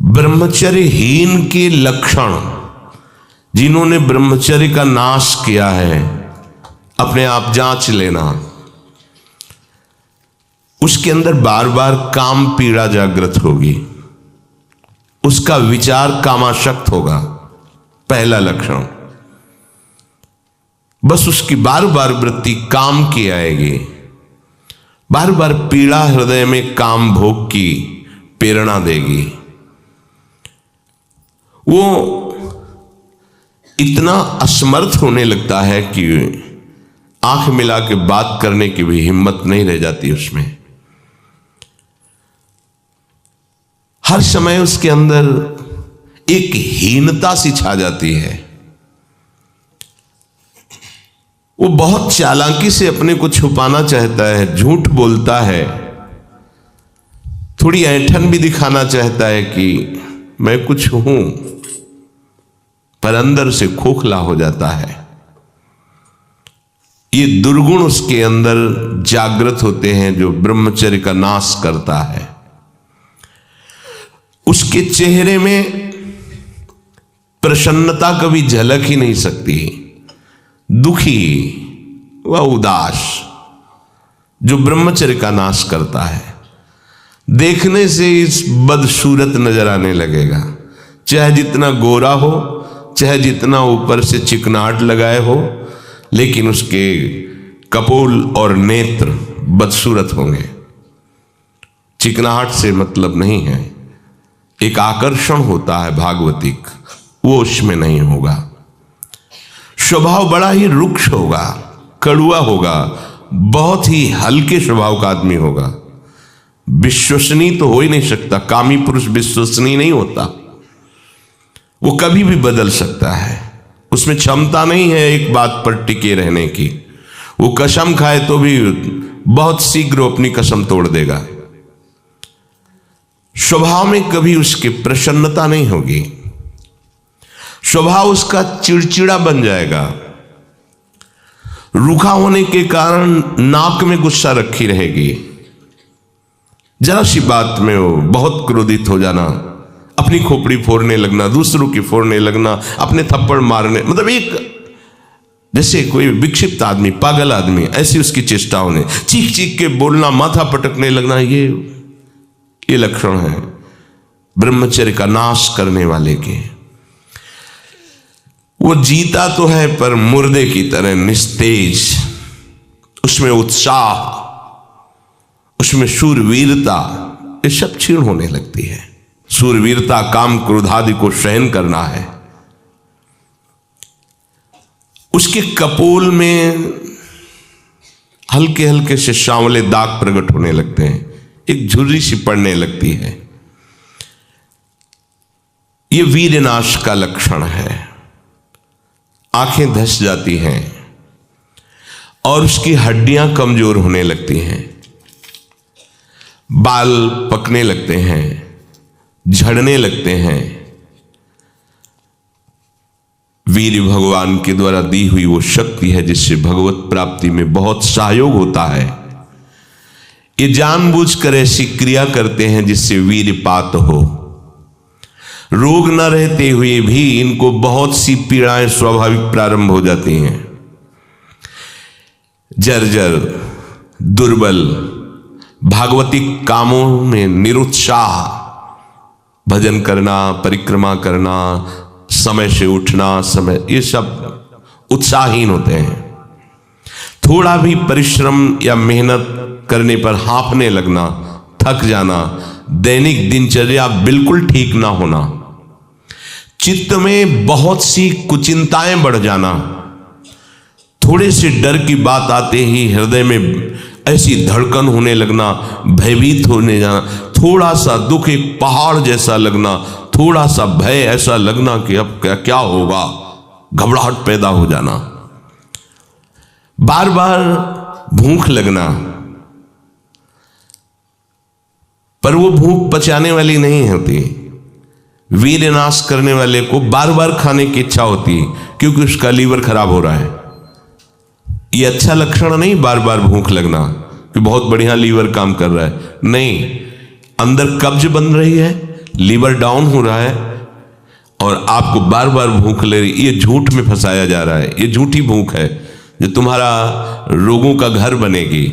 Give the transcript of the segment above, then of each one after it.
ब्रह्मचर्यहीन के लक्षण, जिन्होंने ब्रह्मचर्य का नाश किया है, अपने आप जांच लेना। उसके अंदर बार बार काम पीड़ा जागृत होगी, उसका विचार कामाशक्त होगा, पहला लक्षण। बस उसकी बार बार वृत्ति काम की आएगी, बार बार पीड़ा हृदय में काम भोग की प्रेरणा देगी। वो इतना असमर्थ होने लगता है कि आंख मिला के बात करने की भी हिम्मत नहीं रह जाती उसमें। हर समय उसके अंदर एक हीनता सी छा जाती है। वो बहुत चालाकी से अपने को छुपाना चाहता है, झूठ बोलता है, थोड़ी ऐंठन भी दिखाना चाहता है कि मैं कुछ हूं, पर अंदर से खोखला हो जाता है। ये दुर्गुण उसके अंदर जागृत होते हैं जो ब्रह्मचर्य का नाश करता है। उसके चेहरे में प्रसन्नता कभी झलक ही नहीं सकती, दुखी व उदास, जो ब्रह्मचर्य का नाश करता है। देखने से इस बदसूरत नजर आने लगेगा, चाहे जितना गोरा हो, चाहे जितना ऊपर से चिकनाहट लगाए हो, लेकिन उसके कपोल और नेत्र बदसूरत होंगे। चिकनाहट से मतलब नहीं है, एक आकर्षण होता है भागवतिक, वो उसमें नहीं होगा। स्वभाव बड़ा ही रुक्ष होगा, कड़ुआ होगा, बहुत ही हल्के स्वभाव का आदमी होगा। विश्वसनीय तो हो ही नहीं सकता, कामी पुरुष विश्वसनीय नहीं होता, वो कभी भी बदल सकता है। उसमें क्षमता नहीं है एक बात पर टिके रहने की। वो कसम खाए तो भी बहुत शीघ्र अपनी कसम तोड़ देगा। स्वभाव में कभी उसकी प्रसन्नता नहीं होगी, स्वभाव उसका चिड़चिड़ा बन जाएगा। रूखा होने के कारण नाक में गुस्सा रखी रहेगी, जरा सी बात में वो बहुत क्रोधित हो जाना, अपनी खोपड़ी फोड़ने लगना, दूसरों की फोड़ने लगना, अपने थप्पड़ मारने, मतलब एक जैसे कोई विक्षिप्त आदमी, पागल आदमी, ऐसी उसकी चेष्टा होने, चीख चीख के बोलना, माथा पटकने लगना, ये लक्षण है ब्रह्मचर्य का नाश करने वाले के। वो जीता तो है पर मुर्दे की तरह निस्तेज, उसमें उत्साह, उसमें शूरवीरता, ये सब क्षीण होने लगती है। शूरवीरता काम क्रोध आदि को सहन करना है। उसके कपोल में हल्के हल्के से सांवले दाग प्रकट होने लगते हैं, एक झुर्री सी पड़ने लगती है। ये वीरनाश का लक्षण है। आंखें धस जाती हैं और उसकी हड्डियां कमजोर होने लगती हैं, बाल पकने लगते हैं, झड़ने लगते हैं। वीर भगवान के द्वारा दी हुई वो शक्ति है जिससे भगवत प्राप्ति में बहुत सहयोग होता है। ये जानबूझकर ऐसी क्रिया करते हैं जिससे वीरपात हो। रोग न रहते हुए भी इनको बहुत सी पीड़ाएं स्वाभाविक प्रारंभ हो जाती हैं। जर्जर, दुर्बल, भागवतिक कामों में निरुत्साह, भजन करना, परिक्रमा करना, समय से उठना, समय, ये सब उत्साहहीन होते हैं। थोड़ा भी परिश्रम या मेहनत करने पर हाँफने लगना, थक जाना, दैनिक दिनचर्या बिल्कुल ठीक ना होना, चित्त में बहुत सी कुचिंताएं बढ़ जाना, थोड़े से डर की बात आते ही हृदय में ऐसी धड़कन होने लगना, भयभीत होने जाना, थोड़ा सा दुख एक पहाड़ जैसा लगना, थोड़ा सा भय ऐसा लगना कि अब क्या होगा, घबराहट पैदा हो जाना, बार बार भूख लगना, पर वो भूख पचाने वाली नहीं होती। वीरनाश करने वाले को बार बार खाने की इच्छा होती है क्योंकि उसका लीवर खराब हो रहा है। ये अच्छा लक्षण नहीं बार बार भूख लगना कि बहुत बढ़िया लीवर काम कर रहा है, नहीं, अंदर कब्ज बन रही है, लीवर डाउन हो रहा है और आपको बार बार भूख ले रही, ये झूठ में फंसाया जा रहा है। ये झूठी भूख है जो तुम्हारा रोगों का घर बनेगी।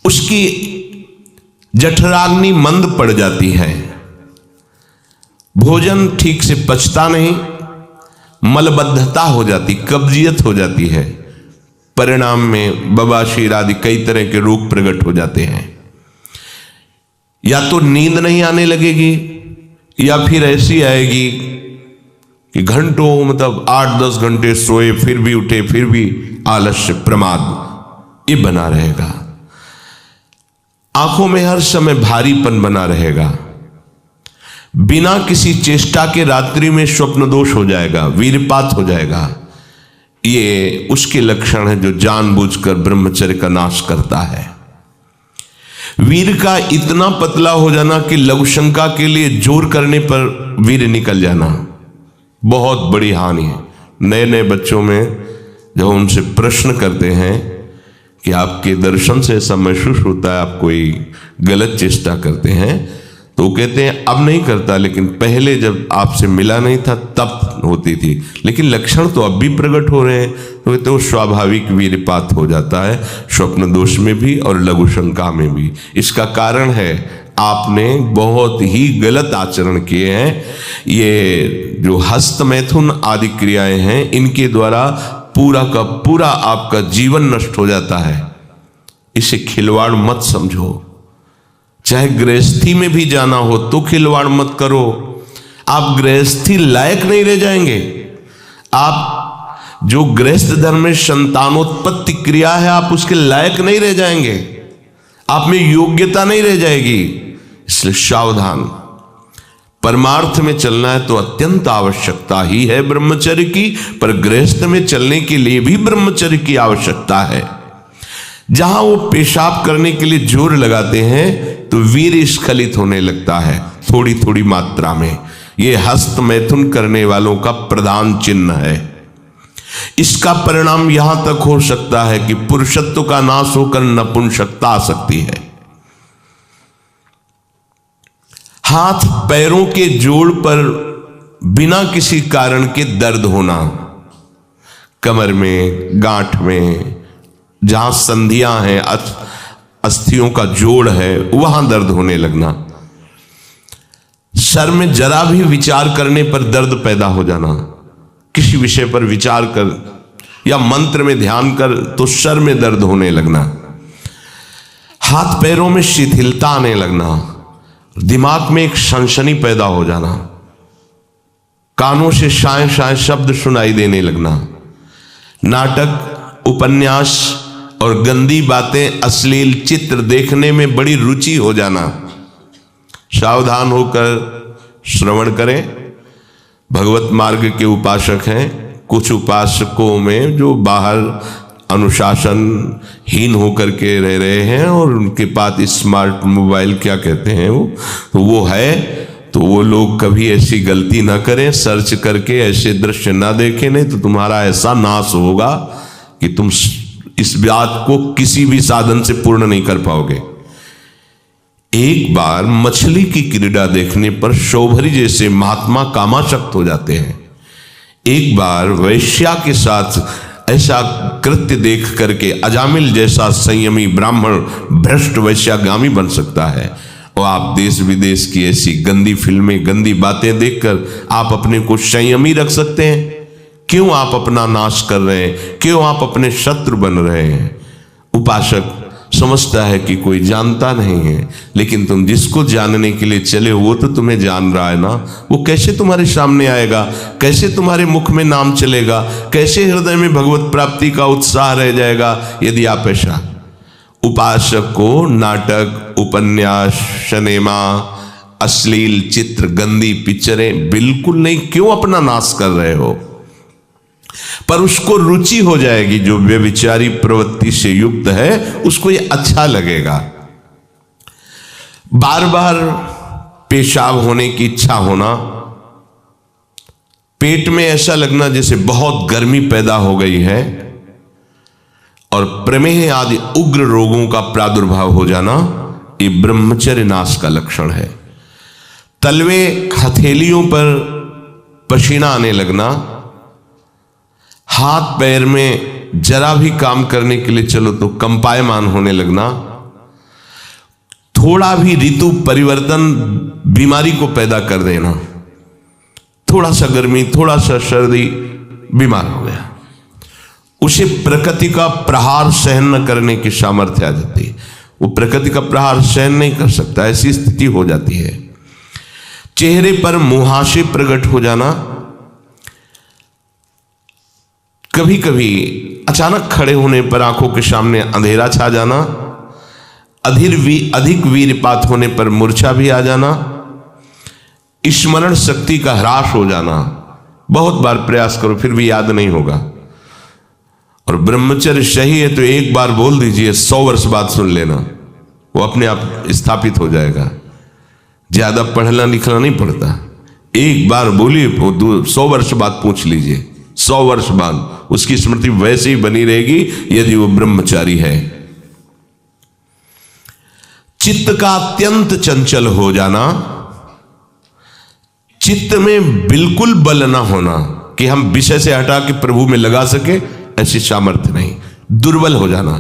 उसकी जठराग्नि मंद पड़ जाती है, भोजन ठीक से पचता नहीं, मलबद्धता हो जाती, कब्जियत हो जाती है। परिणाम में बवासीर आदि कई तरह के रोग प्रकट हो जाते हैं। या तो नींद नहीं आने लगेगी या फिर ऐसी आएगी कि घंटों, मतलब 8-10 घंटे सोए फिर भी उठे, फिर भी आलस्य, प्रमाद, ये बना रहेगा। आंखों में हर समय भारीपन बना रहेगा। बिना किसी चेष्टा के रात्रि में स्वप्न दोष हो जाएगा, वीरपात हो जाएगा। ये उसके लक्षण है जो जानबूझकर ब्रह्मचर्य का नाश करता है। वीर का इतना पतला हो जाना कि लघुशंका के लिए जोर करने पर वीर निकल जाना बहुत बड़ी हानि है। नए नए बच्चों में जब उनसे प्रश्न करते हैं कि आपके दर्शन से ऐसा महसूस होता है आप कोई गलत चेष्टा करते हैं, तो वो कहते हैं अब नहीं करता, लेकिन पहले जब आपसे मिला नहीं था तब होती थी, लेकिन लक्षण तो अब भी प्रकट हो रहे हैं। तो कहते वो स्वाभाविक वीरपात हो जाता है, स्वप्न दोष में भी और लघु शंका में भी। इसका कारण है आपने बहुत ही गलत आचरण किए हैं। ये जो हस्त मैथुन आदि क्रियाएं हैं, इनके द्वारा पूरा का पूरा आपका जीवन नष्ट हो जाता है। इसे खिलवाड़ मत समझो। चाहे गृहस्थी में भी जाना हो तो खिलवाड़ मत करो। आप गृहस्थी लायक नहीं रह जाएंगे। आप जो गृहस्थ धर्म में संतानोत्पत्ति क्रिया है, आप उसके लायक नहीं रह जाएंगे। आप में योग्यता नहीं रह जाएगी। इसलिए सावधान। परमार्थ में चलना है तो अत्यंत आवश्यकता ही है ब्रह्मचर्य की, पर गृहस्थ में चलने के लिए भी ब्रह्मचर्य की आवश्यकता है। जहां वो पेशाब करने के लिए जोर लगाते हैं तो वीर स्खलित होने लगता है थोड़ी थोड़ी मात्रा में। ये हस्त मैथुन करने वालों का प्रधान चिन्ह है। इसका परिणाम यहां तक हो सकता है कि पुरुषत्व का नाश होकर नपुंसकता आ सकती है। हाथ पैरों के जोड़ पर बिना किसी कारण के दर्द होना, कमर में, गांठ में, जहां संधियां हैं, अस्थियों का जोड़ है, वहां दर्द होने लगना। सर में जरा भी विचार करने पर दर्द पैदा हो जाना। किसी विषय पर विचार कर या मंत्र में ध्यान कर तो सर में दर्द होने लगना। हाथ पैरों में शिथिलता आने लगना। दिमाग में एक सनसनी पैदा हो जाना। कानों से शाय शाय शब्द सुनाई देने लगना। नाटक, उपन्यास और गंदी बातें, अश्लील चित्र देखने में बड़ी रुचि हो जाना। सावधान होकर श्रवण करें। भगवत मार्ग के उपासक हैं। कुछ उपासकों में जो बाहर अनुशासनहीन होकर के रह रहे हैं और उनके पास स्मार्ट मोबाइल क्या कहते हैं वो है, तो वो लोग कभी ऐसी गलती ना करें, सर्च करके ऐसे दृश्य ना देखें, नहीं तो तुम्हारा ऐसा नाश होगा कि तुम इस बात को किसी भी साधन से पूर्ण नहीं कर पाओगे। एक बार मछली की क्रीड़ा देखने पर शौभरी जैसे महात्मा कामाशक्त हो जाते हैं। एक बार वैश्या के साथ ऐसा कृत्य देख करके अजामिल जैसा संयमी ब्राह्मण भ्रष्ट वैश्यागामी बन सकता है। और आप देश विदेश की ऐसी गंदी फिल्में, गंदी बातें देखकर आप अपने को संयमी रख सकते हैं? क्यों आप अपना नाश कर रहे हैं? क्यों आप अपने शत्रु बन रहे हैं? उपासक समझता है कि कोई जानता नहीं है, लेकिन तुम जिसको जानने के लिए चले हो वो तो तुम्हें जान रहा है ना। वो कैसे तुम्हारे सामने आएगा? कैसे तुम्हारे मुख में नाम चलेगा? कैसे हृदय में भगवत प्राप्ति का उत्साह रह जाएगा यदि आप ऐसा? उपासक को नाटक, उपन्यास, सिनेमा, अश्लील चित्र, गंदी पिक्चरें बिल्कुल नहीं। क्यों अपना नाश कर रहे हो? पर उसको रुचि हो जाएगी। जो व्यभिचारी प्रवृत्ति से युक्त है उसको ये अच्छा लगेगा। बार बार पेशाब होने की इच्छा होना, पेट में ऐसा लगना जैसे बहुत गर्मी पैदा हो गई है, और प्रमेह आदि उग्र रोगों का प्रादुर्भाव हो जाना, ये ब्रह्मचर्य नाश का लक्षण है। तलवे हथेलियों पर पसीना आने लगना, हाथ पैर में जरा भी काम करने के लिए चलो तो कंपायमान होने लगना, थोड़ा भी ऋतु परिवर्तन बीमारी को पैदा कर देना, थोड़ा सा गर्मी थोड़ा सा सर्दी बीमार हो गया, उसे प्रकृति का प्रहार सहन न करने की सामर्थ्य आ जाती है। वो प्रकृति का प्रहार सहन नहीं कर सकता, ऐसी स्थिति हो जाती है। चेहरे पर मुहासे प्रकट हो जाना, कभी कभी अचानक खड़े होने पर आंखों के सामने अंधेरा छा जाना, अधिक वीरपात होने पर मूर्छा भी आ जाना, स्मरण शक्ति का ह्रास हो जाना, बहुत बार प्रयास करो फिर भी याद नहीं होगा। और ब्रह्मचर्य सही है तो एक बार बोल दीजिए, 100 वर्ष बाद सुन लेना, वो अपने आप स्थापित हो जाएगा। ज्यादा पढ़ना लिखना नहीं पड़ता, एक बार बोलिए, 100 वर्ष बाद पूछ लीजिए, 100 वर्ष बाद उसकी स्मृति वैसे ही बनी रहेगी यदि वो ब्रह्मचारी है। चित्त का अत्यंत चंचल हो जाना, चित्त में बिल्कुल बल ना होना कि हम विषय से हटा के प्रभु में लगा सके, ऐसी सामर्थ्य नहीं, दुर्बल हो जाना,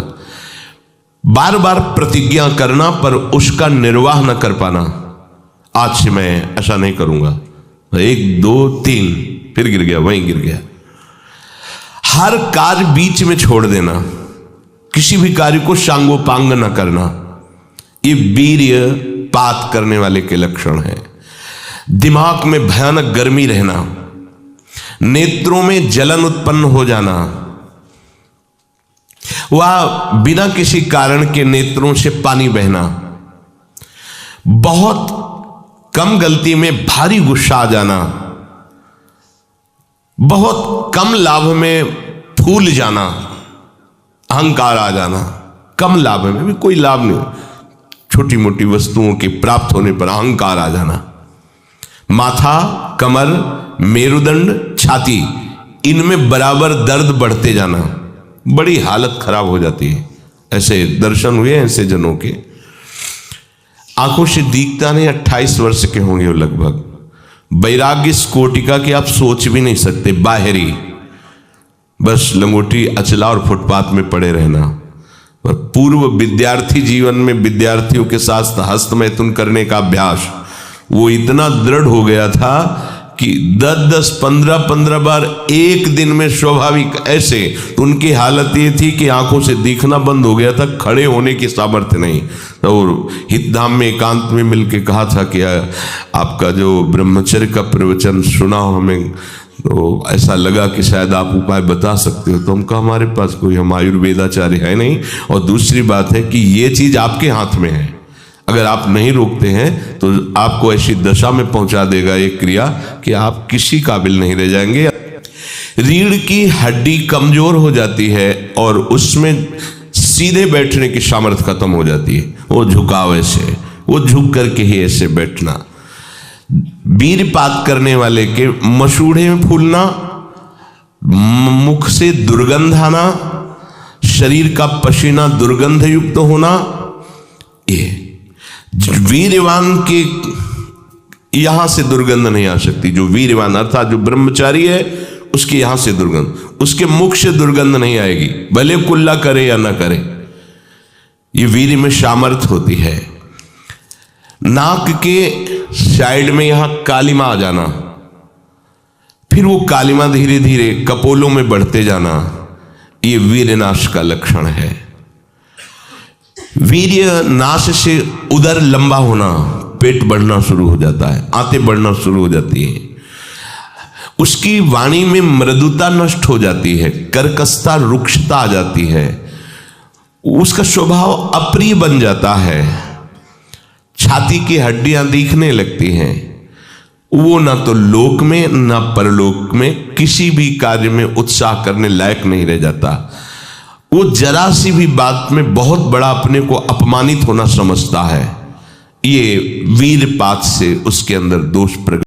बार बार प्रतिज्ञा करना पर उसका निर्वाह न कर पाना, आज से मैं ऐसा नहीं करूंगा, 1 2 3 फिर गिर गया, वहीं गिर गया। हर कार्य बीच में छोड़ देना, किसी भी कार्य को सांगोपांग न करना, ये वीर्य पात करने वाले के लक्षण है। दिमाग में भयानक गर्मी रहना, नेत्रों में जलन उत्पन्न हो जाना, वह बिना किसी कारण के नेत्रों से पानी बहना, बहुत कम गलती में भारी गुस्सा आ जाना, बहुत कम लाभ में फूल जाना, अहंकार आ जाना, कम लाभ में भी कोई लाभ नहीं, छोटी मोटी वस्तुओं के प्राप्त होने पर अहंकार आ जाना, माथा, कमर, मेरुदंड, छाती, इनमें बराबर दर्द बढ़ते जाना, बड़ी हालत खराब हो जाती है। ऐसे दर्शन हुए ऐसे जनों के, आंखों से दिखता नहीं, 28 वर्ष के होंगे वो लगभग, वैराग्य इस कोटि का कि आप सोच भी नहीं सकते, बाहरी बस लंगोटी अचला और फुटपाथ में पड़े रहना। और पूर्व विद्यार्थी जीवन में विद्यार्थियों के साथ हस्तमैथुन करने का अभ्यास वो इतना दृढ़ हो गया था कि 10-10, 15-15 बार एक दिन में स्वाभाविक ऐसे, तो उनकी हालत ये थी कि आंखों से दिखना बंद हो गया था, खड़े होने की सामर्थ्य नहीं। और हितधाम में एकांत में मिलके कहा था कि आपका जो ब्रह्मचर्य का प्रवचन सुना हो हमें, तो ऐसा लगा कि शायद आप उपाय बता सकते हो। तो हम कहा हमारे पास कोई, हम आयुर्वेदाचार्य है नहीं, और दूसरी बात है कि ये चीज आपके हाथ में है, अगर आप नहीं रोकते हैं तो आपको ऐसी दशा में पहुंचा देगा एक क्रिया कि आप किसी काबिल नहीं रह जाएंगे। रीढ़ की हड्डी कमजोर हो जाती है और उसमें सीधे बैठने की सामर्थ्य खत्म हो जाती है, वो झुकाव ऐसे, वो झुक करके ही ऐसे बैठना। वीरपात करने वाले के मसूड़े में फूलना, मुख से दुर्गंध आना, शरीर का पसीना दुर्गंध युक्त होना, ये वीरवान के यहां से दुर्गंध नहीं आ सकती। जो वीरवान अर्थात जो ब्रह्मचारी है उसके यहां से दुर्गंध, उसके मुख से दुर्गंध नहीं आएगी, भले कुल्ला करे या ना करे, ये वीर में सामर्थ्य होती है। नाक के साइड में यहां कालिमा आ जाना, फिर वो कालिमा धीरे धीरे कपोलों में बढ़ते जाना, ये वीरनाश का लक्षण है। वीर्य नाश से उदर लंबा होना, पेट बढ़ना शुरू हो जाता है, आंतें बढ़ना शुरू हो जाती है, उसकी वाणी में मृदुता नष्ट हो जाती है, कर्कशता रुक्षता आ जाती है, उसका स्वभाव अप्रिय बन जाता है, छाती की हड्डियां दिखने लगती हैं, वो ना तो लोक में ना परलोक में किसी भी कार्य में उत्साह करने लायक नहीं रह जाता। वो जरा सी भी बात में बहुत बड़ा अपने को अपमानित होना समझता है। ये वीरपात से उसके अंदर दोष प्रकट